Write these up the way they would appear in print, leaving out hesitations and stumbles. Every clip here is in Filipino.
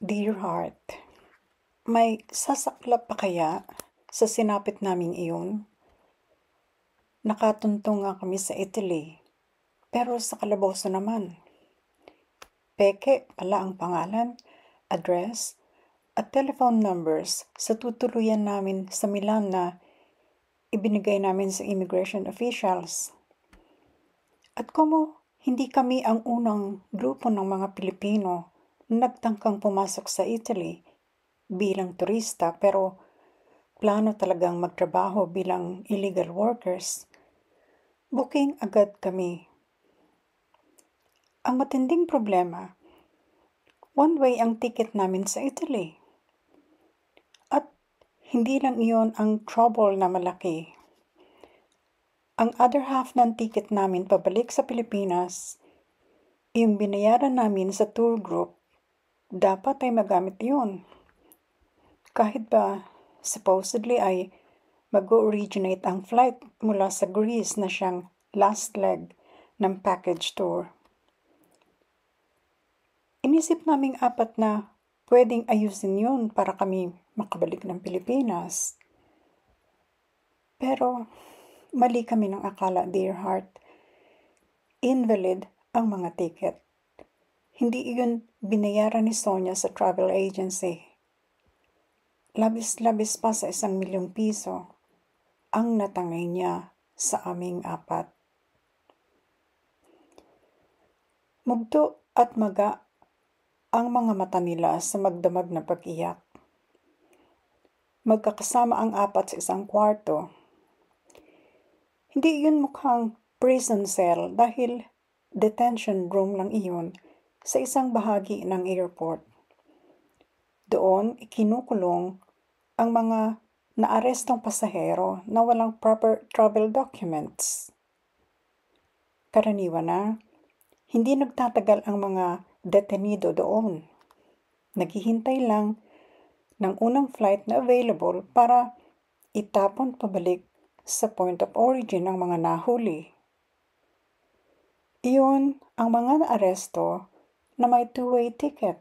Dear Heart, may sasaklap pa kaya sa sinapit naming iyon? Nakatuntong nga kami sa Italy, pero sa kalaboso naman. Peke pala ang pangalan, address, at telephone numbers sa tutuluyan namin sa Milan na ibinigay namin sa immigration officials. At kumo hindi kami ang unang grupo ng mga Pilipino na nagtangkang pumasok sa Italy bilang turista pero plano talagang magtrabaho bilang illegal workers, booking agad kami. Ang matinding problema, one-way ang ticket namin sa Italy. At hindi lang iyon ang trouble na malaki. Ang other half ng ticket namin pabalik sa Pilipinas, yung binayaran namin sa tour group, dapat ay magamit yun. Kahit ba supposedly ay mag-originate ang flight mula sa Greece na siyang last leg ng package tour. Inisip naming apat na pwedeng ayusin yun para kami makabalik ng Pilipinas. Pero mali kami ng akala, dear heart. Invalid ang mga ticket. Hindi iyon binayaran ni Sonia sa travel agency. Labis-labis pa sa 1,000,000 piso ang natangay niya sa aming apat. Mugto at maga ang mga mata nila sa magdamag na pag-iyak. Magkakasama ang apat sa isang kwarto. Hindi iyon mukhang prison cell dahil detention room lang iyon sa isang bahagi ng airport. Doon ikinukulong ang mga naarestong pasahero na walang proper travel documents. Karaniwan na, hindi nagtatagal ang mga detenido doon. Naghihintay lang ng unang flight na available para itapon pabalik sa point of origin ng mga nahuli. Iyon ang mga naaresto na may two-way ticket.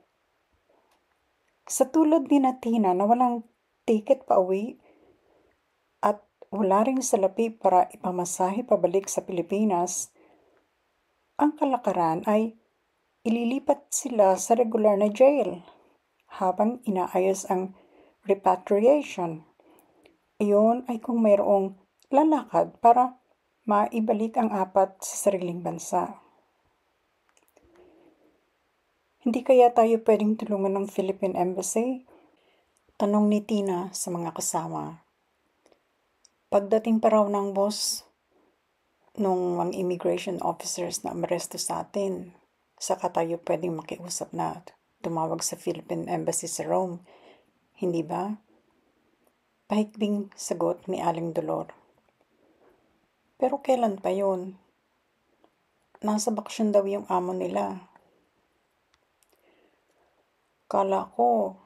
Sa tulad ni Tina na walang ticket pa uwi at wala ring salapi para ipamasahe pabalik sa Pilipinas, ang kalakaran ay ililipat sila sa regular na jail habang inaayos ang repatriation. Iyon ay kung mayroong lalakad para maibalik ang apat sa sariling bansa. Hindi kaya tayo pwedeng tulungan ng Philippine Embassy? Tanong ni Tina sa mga kasama. Pagdating pa raw ng boss nung mga immigration officers na amaresto sa atin, saka tayo pwedeng makiusap na tumawag sa Philippine Embassy sa Rome. Hindi ba? Pahikbing sagot ni Aling Dolor. Pero kailan pa yun? Nasa baksyon daw yung amo nila. Kala ko,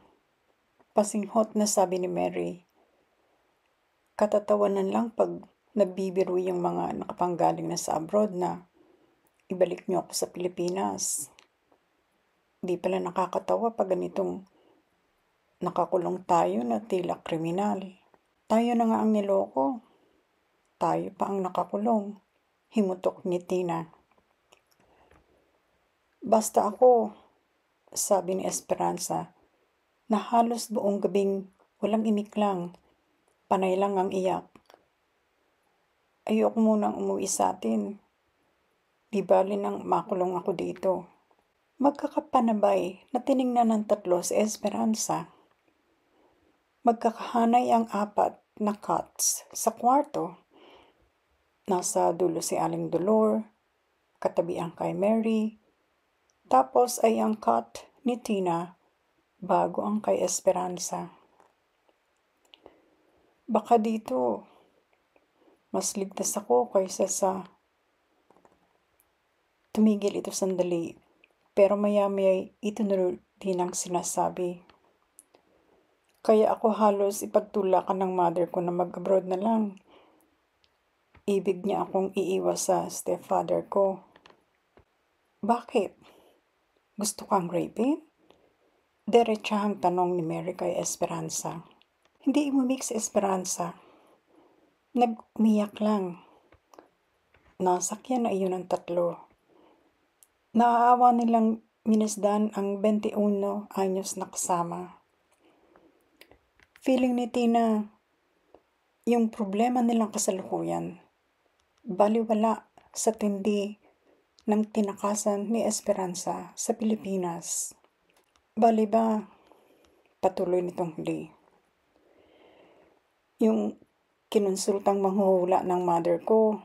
pasinghot na sabi ni Mary. Katatawanan lang pag nagbibiro yung mga nakapanggaling na sa abroad na ibalik niyo ako sa Pilipinas. Di pala nakakatawa pag ganitong nakakulong tayo na tila kriminal. Tayo na nga ang niloko. Tayo pa ang nakakulong. Himutok ni Tina. Basta ako, sabi ni Esperanza, na halos buong gabing walang imiklang, panay lang ang iyak. Ayoko munang umuwi sa atin. Di bali nang makulong ako dito. Magkakapanabay na tiningnan ng tatlo si Esperanza. Magkakahanay ang apat na cots sa kwarto. Nasa dulo si Aling Dolor, katabi ang kay Mary, tapos ay ang cot ni Tina bago ang kay Esperanza. Baka dito, mas ligtas ako kaysa sa tumigil ito sandali, pero maya-maya itinuloy din ang sinasabi. Kaya ako halos ipagtulakan ng mother ko na mag-abroad na lang. Ibig niya akong iiwas sa stepfather ko. Bakit? Gusto kang rapin? Diretsahang tanong ni Mary kay Esperanza. Hindi umimik si Esperanza. Nag-umiyak lang. Nasakyan na iyon ng tatlo. Naaawa nilang minasdan ang 21 anyos na kasama. Feeling ni Tina, yung problema nilang kasalukuyan, baliwala sa tindi ng tinakasan ni Esperanza sa Pilipinas. Bali ba, patuloy nitong huli. Yung kinonsultang manghuhula ng mother ko,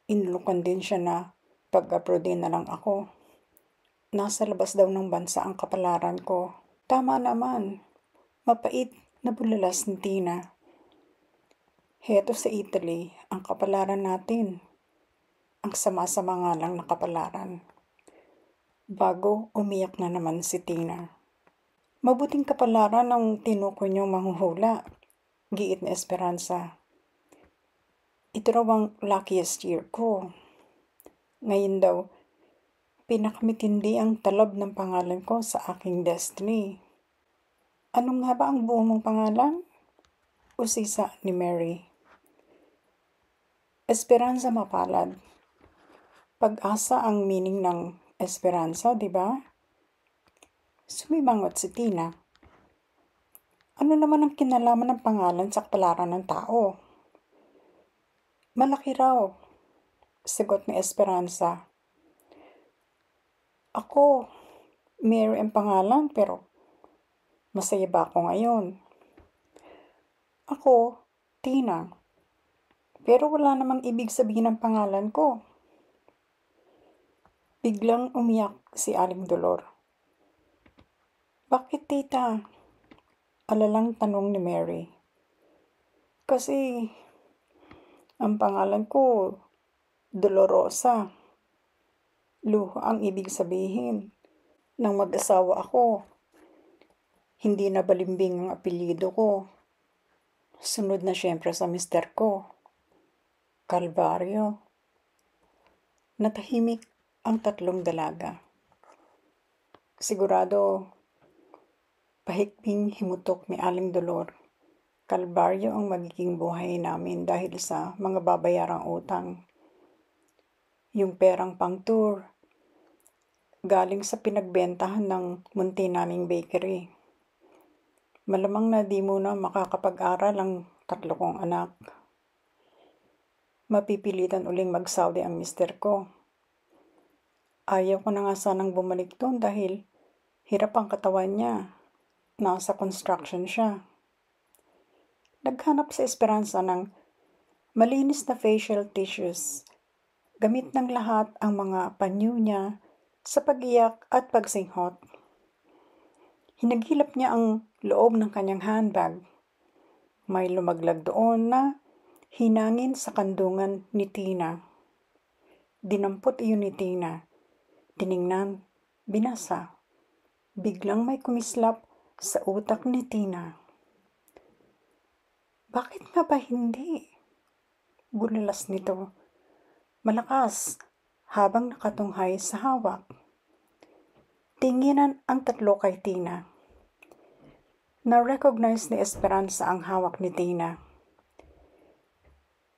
inulukan din siya na pag-uploadin na lang ako. Nasa labas daw ng bansa ang kapalaran ko. Tama naman, mapait na bulalas ni Tina. Heto sa Italy, ang kapalaran natin. Ang sama-sama nga lang na kapalaran. Bago umiyak na naman si Tina. Mabuting kapalaran ang tinukoy niyong manghuhula, giit ni Esperanza. Ito raw ang luckiest year ko. Ngayon daw, pinakamitindi ang talab ng pangalan ko sa aking destiny. Ano nga ba ang buo mong pangalan? Usisa ni Mary. Esperanza mapalad. Pag-asa ang meaning ng Esperanza, di ba? Sumimangot si Tina. Ano naman ang kinalaman ng pangalan sa kapalaran ng tao? Malaki raw, sagot ni Esperanza. Ako, Mary ang pangalan, pero masaya ba ako ngayon? Ako, Tina. Pero wala namang ibig sabihin ng pangalan ko. Biglang umiyak si Aling Dolor. Bakit, tita? Alalang tanong ni Mary. Kasi ang pangalan ko, Dolorosa. Luho ang ibig sabihin. Nang mag-asawa ako, hindi na balimbing ang apelyido ko. Sunod na siyempre sa mister ko, Calvario. Natahimik ang tatlong dalaga. Sigurado, pahikping himutok ni Aling Dolor. Calvario ang magiging buhay namin dahil sa mga babayarang utang. Yung perang pang-tour, galing sa pinagbentahan ng munti naming bakery. Malamang na di muna makakapag-aral ang tatlo kong anak. Mapipilitan uling mag-Saudi ang mister ko. Ayaw ko na nga sanang bumalik doon dahil hirap ang katawan niya. Nasa construction siya. Naghanap sa Esperanza ng malinis na facial tissues. Gamit ng lahat ang mga panyo niya sa pag-iyak at pagsinghot. Hinagilap niya ang loob ng kanyang handbag. May lumaglag doon na hinangin sa kandungan ni Tina. Dinampot iyon ni Tina. Tiningnan, binasa. Biglang may kumislap sa utak ni Tina. Bakit nga ba hindi? Bulalas nito. Malakas, habang nakatunghay sa hawak. Tinginan ang tatlo kay Tina. Na-recognize ni Esperanza ang hawak ni Tina.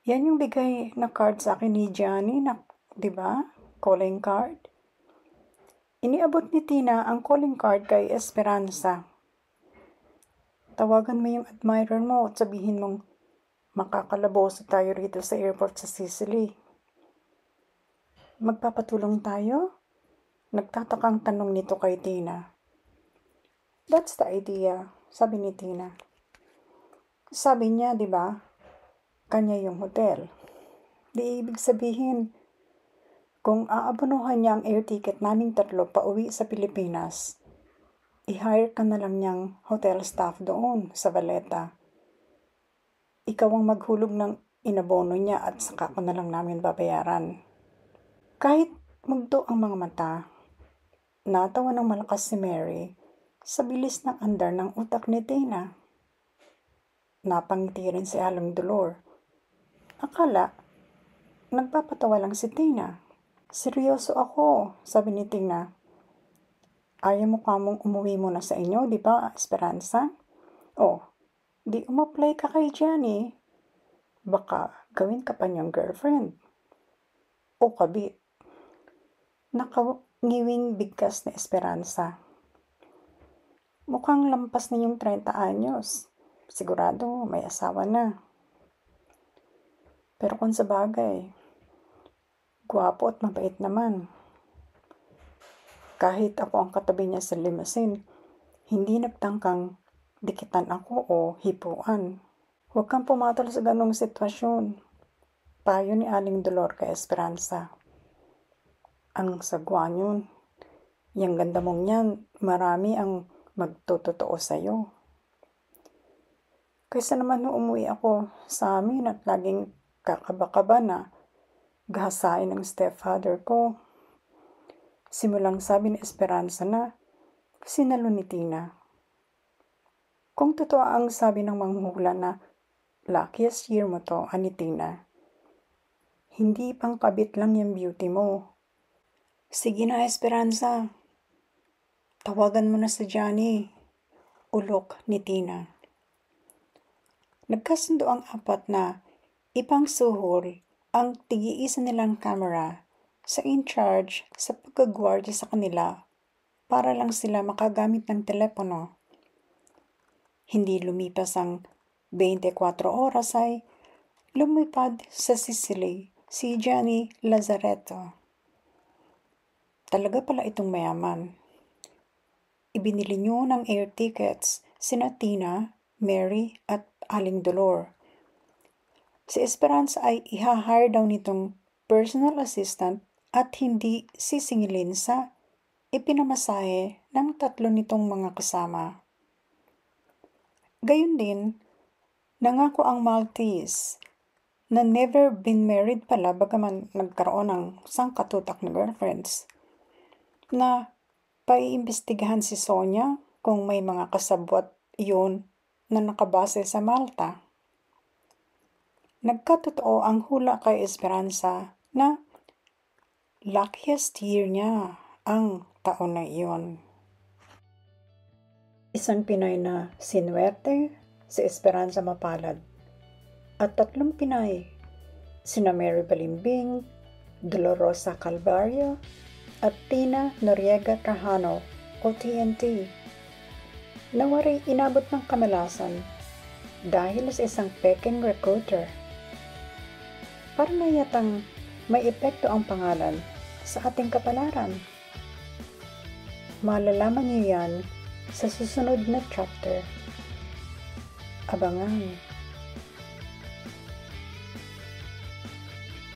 Yan yung bigay na card sa akin ni Gianni na, di ba? Calling card. Iniabot ni Tina ang calling card kay Esperanza. Tawagan mo yung admirer mo at sabihin mong makakalaboso tayo rito sa airport sa Sicily. Magpapatulong tayo? Nagtatakang tanong nito kay Tina. That's the idea, sabi ni Tina. Sabi niya, di ba? Kanya yung hotel. Di ibig sabihin, kung aabonohan niya ang air ticket naming tatlo pa uwi sa Pilipinas, i-hire ka na lang niyang hotel staff doon sa Valletta. Ikaw ang maghulog ng inabono niya at saka ko na lang namin babayaran. Kahit mugto ang mga mata, natawa ng malakas si Mary sa bilis ng andar ng utak ni Tina. Napangiti rin si Aling Dolor. Akala, nagpapatawa lang si Tina. Seryoso ako, sabi ni Tina. Ayaw mo kamong umuwi muna sa inyo, di ba, Esperanza? Oh, di umapply ka kay Johnny. Baka gawin ka pa niyang girlfriend. O kabit. Nakangiwing bigkas na Esperanza. Mukhang lampas na yung 30 anyos. Sigurado may asawa na. Pero kung sa bagay, gwapo at mabait naman. Kahit ako ang katabi niya sa limousine, hindi nagtangkang dikitan ako o hipuan. Huwag kang pumatol sa ganong sitwasyon. Payo ni Aling Dolor kay Esperanza. Ang sagwa yun. Yang ganda mong yan, marami ang magtutotoo sa'yo. Kaysa naman nung umuwi ako sa amin at laging kakaba-kaba na gahasain ng stepfather ko. Simulang sabi ni Esperanza na sinalo ni Tina. Kung totoo ang sabi ng manghuhula na luckiest year mo to, ani Tina, hindi pang kabit lang yung beauty mo. Sige na, Esperanza. Tawagan mo na si Johnny. Ulok ni Tina. Nagkasundo ang apat na ipang suhol ang tig-iisa nilang camera sa in-charge sa pagkagwardya sa kanila para lang sila makagamit ng telepono. Hindi lumipas ang 24 oras ay lumipad sa Sicily si Johnny Lazaretto. Talaga pala itong mayaman. Ibinili niyo ng air tickets sina Tina, Mary at Aling Dolor. Si Esperanza ay ihahire daw nitong personal assistant at hindi sisingilin sa ipinamasahe ng 3 nitong mga kasama. Gayun din, nangako ang Maltese na never been married pala bagaman nagkaroon ng sangkatutak na girlfriends, na paiimbestigahan si Sonia kung may mga kasabwat iyon na nakabase sa Malta. Nagkatotoo ang hula kay Esperanza na luckiest year niya ang taon na iyon. Isang Pinoy na sinuwerte, si Esperanza Mapalad. At 3 Pinay, sina Mary Balimbing, Dolorosa Calvario, at Tina Noriega Trajano o TNT. Nawari inabot ng kamalasan dahil sa isang peking recruiter. Para na yatang may epekto ang pangalan sa ating kapalaran. Malalaman niyo yan sa susunod na chapter. Abangan!